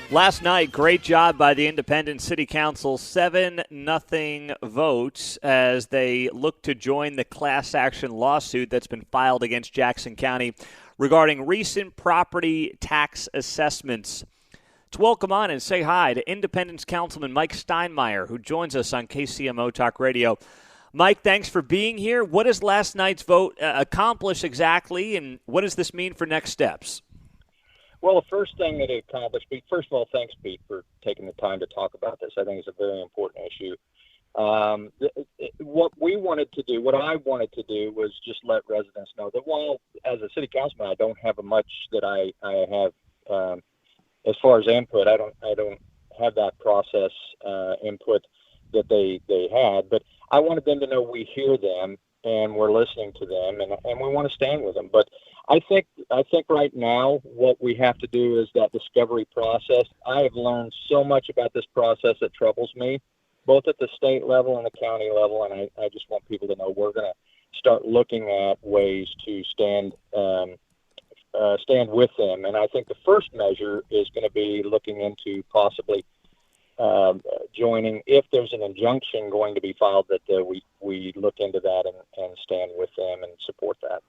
Last night, great job by the Independent City Council, 7-0 votes as they look to join the class action lawsuit that's been filed against Jackson County regarding recent property tax assessments. Let's welcome on and say hi to Independence Councilman Mike Steinmeyer, who joins us on KCMO Talk Radio. Mike, thanks for being here. What does last night's vote accomplish exactly, and what does this mean for next steps? Well, the first thing that it accomplished, Pete, first of all, thanks, Pete, for taking the time to talk about this. I think it's a very important issue. What I wanted to do was just let residents know that while as a city councilman, I don't have much that I have as far as input. I don't have that process input that they had, but I wanted them to know we hear them and we're listening to them, and we want to stand with them. But I think right now what we have to do is that discovery process. I have learned so much about this process that troubles me, both at the state level and the county level, and I just want people to know we're going to start looking at ways to stand with them. And I think the first measure is going to be looking into possibly joining, if there's an injunction going to be filed, that we look into that and stand with them and support that.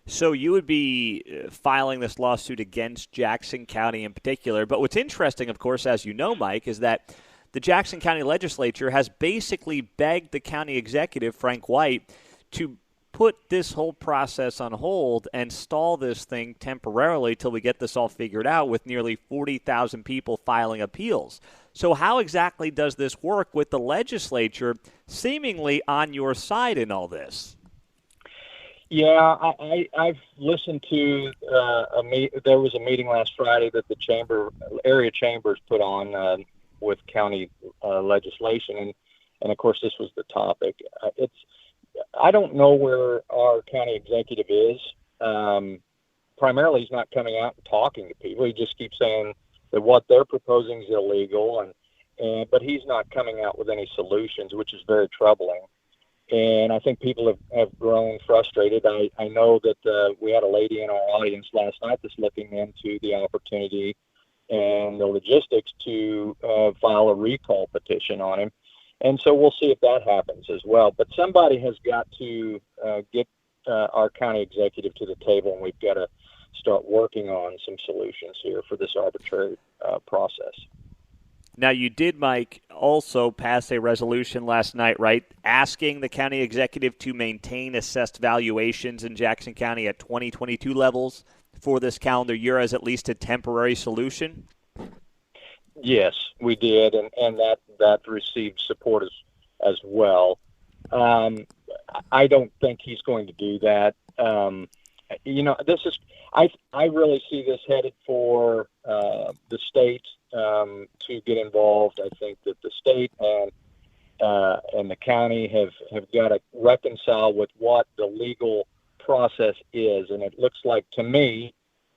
So you would be filing this lawsuit against Jackson County in particular. But what's interesting, of course, as you know, Mike, is that the Jackson County legislature has basically begged the county executive, Frank White, to put this whole process on hold and stall this thing temporarily till we get this all figured out, with nearly 40,000 people filing appeals. So how exactly does this work with the legislature seemingly on your side in all this? Yeah, I've listened to there was a meeting last Friday that the area chambers put on with county legislation, and of course this was the topic. I don't know where our county executive is. Primarily, he's not coming out and talking to people. He just keeps saying that what they're proposing is illegal, but he's not coming out with any solutions, which is very troubling. And I think people have grown frustrated. I know that we had a lady in our audience last night that's looking into the opportunity and the logistics to file a recall petition on him. And so we'll see if that happens as well. But somebody has got to get our county executive to the table, and we've got to start working on some solutions here for this arbitrary process. Now, you did, Mike, also pass a resolution last night, right, asking the county executive to maintain assessed valuations in Jackson County at 2022 levels for this calendar year as at least a temporary solution? Yes, we did, and that received support as well. I don't think he's going to do that. This is I really see this headed for the state to get involved. I think that the state and the county have got to reconcile with what the legal process is, and it looks like to me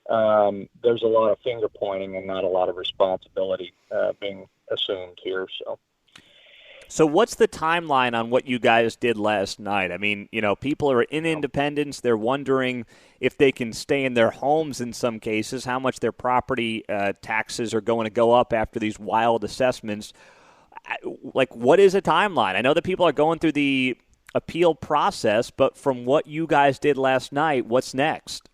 there's a lot of finger pointing and not a lot of responsibility being assumed here. So what's the timeline on what you guys did last night? I mean, people are in Independence. They're wondering if they can stay in their homes in some cases, how much their property taxes are going to go up after these wild assessments. Like, what is a timeline? I know that people are going through the appeal process, but from what you guys did last night, what's next?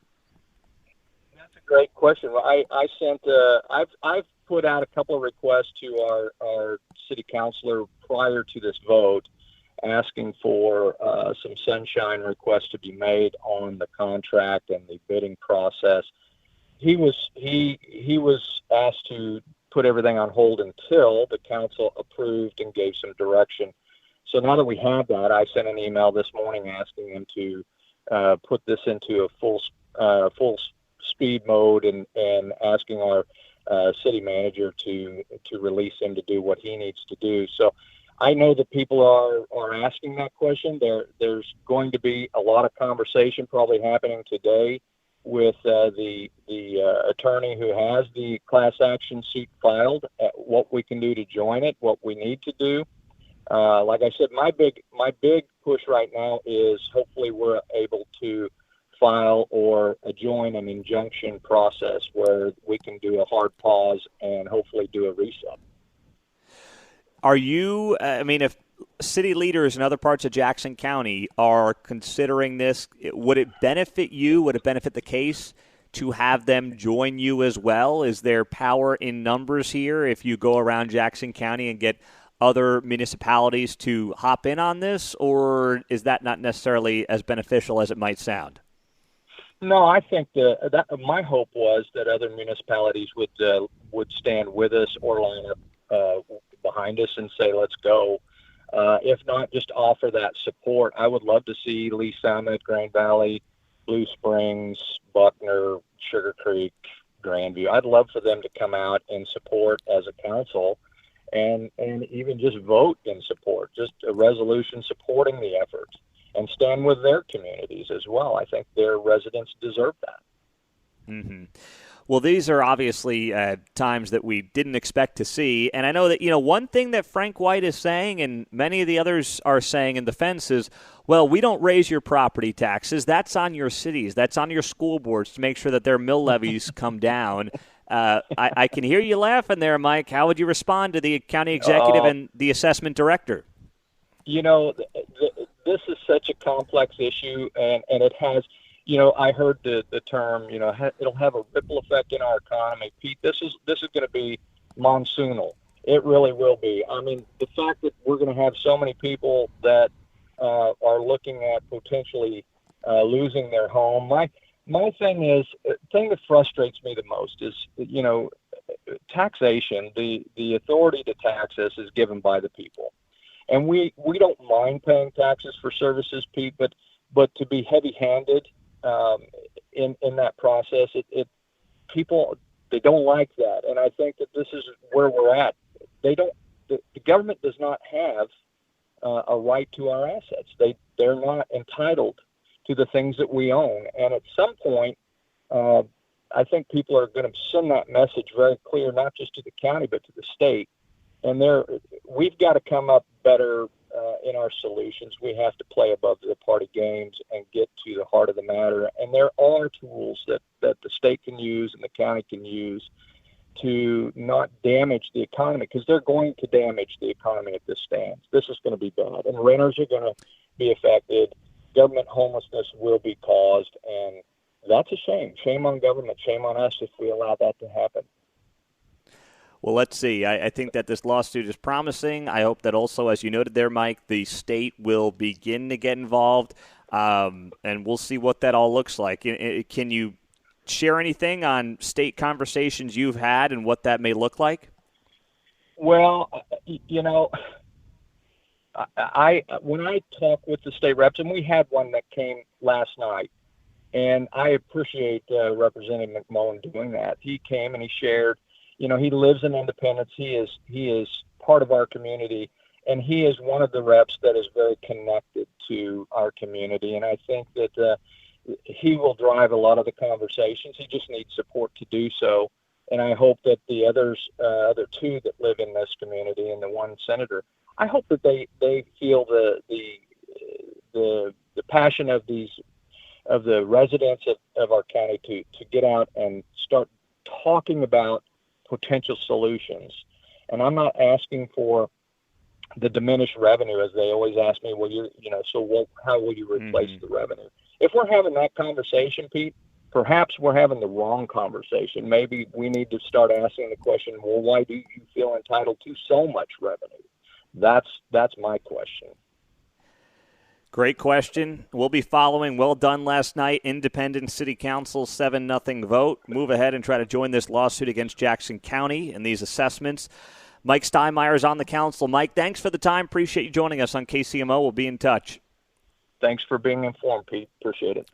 That's a great question. Well, I sent I've put out a couple of requests to our city councilor prior to this vote, asking for some sunshine requests to be made on the contract and the bidding process. He was asked to put everything on hold until the council approved and gave some direction. So now that we have that, I sent an email this morning asking them to put this into a full speed mode and asking our city manager to release him to do what he needs to do. So I know that people are asking that question. There's going to be a lot of conversation probably happening today with the attorney who has the class action suit filed, at what we can do to join it, what we need to do. Like I said, my big push right now is hopefully we're able to file or join an injunction process where we can do a hard pause and do a reset. Are you, if city leaders in other parts of Jackson County are considering this, would it benefit you? Would it benefit the case to have them join you as well? Is there power in numbers here if you go around Jackson County and get other municipalities to hop in on this, or is that not necessarily as beneficial as it might sound? No, I think that my hope was that other municipalities would stand with us or line up behind us and say, let's go. If not, just offer that support. I would love to see Lee Summit, Grand Valley, Blue Springs, Buckner, Sugar Creek, Grandview. I'd love for them to come out and support as a council and even just vote in support, just a resolution supporting the effort and stand with their communities as well. I think their residents deserve that. Mm-hmm. Well, these are obviously times that we didn't expect to see. And I know that, one thing that Frank White is saying and many of the others are saying in defense is, well, we don't raise your property taxes. That's on your cities. That's on your school boards to make sure that their mill levies come down. I can hear you laughing there, Mike. How would you respond to the county executive and the assessment director? This is such a complex issue, and it has – I heard the term, it'll have a ripple effect in our economy. Pete, this is going to be monsoonal. It really will be. I mean, the fact that we're going to have so many people that are looking at potentially losing their home. My thing that frustrates me the most is, taxation. The authority to tax us is given by the people. And we don't mind paying taxes for services, Pete, but to be heavy-handed in that process, people, they don't like that. And I think that this is where we're at. The government does not have a right to our assets. They're not entitled to the things that we own. And at some point, I think people are going to send that message very clear, not just to the county, but to the state. And we've got to come up better in our solutions. We have to play above the party games and get to the heart of the matter. And there are tools that the state can use and the county can use to not damage the economy, because they're going to damage the economy if this stands. This is going to be bad. And renters are going to be affected. Government homelessness will be caused. And that's a shame. Shame on government. Shame on us if we allow that to happen. Well, let's see. I think that this lawsuit is promising. I hope that also, as you noted there, Mike, the state will begin to get involved, and we'll see what that all looks like. Can you share anything on state conversations you've had and what that may look like? Well, when I talk with the state reps, and we had one that came last night, and I appreciate Representative McMullen doing that. He came and he shared. He lives in Independence. He is part of our community, and he is one of the reps that is very connected to our community. And I think that he will drive a lot of the conversations. He just needs support to do so. And I hope that the other two that live in this community and the one senator, I hope that they feel the passion of the residents of our county to get out and start talking about potential solutions. And I'm not asking for the diminished revenue, as they always ask me, how will you replace the revenue? If we're having that conversation, Pete, perhaps we're having the wrong conversation. Maybe we need to start asking the question, well, why do you feel entitled to so much revenue? That's my question. Great question. We'll be following. Well done last night. Independent City Council 7-0 vote. Move ahead and try to join this lawsuit against Jackson County and these assessments. Mike Steinmeyer is on the council. Mike, thanks for the time. Appreciate you joining us on KCMO. We'll be in touch. Thanks for being informed, Pete. Appreciate it.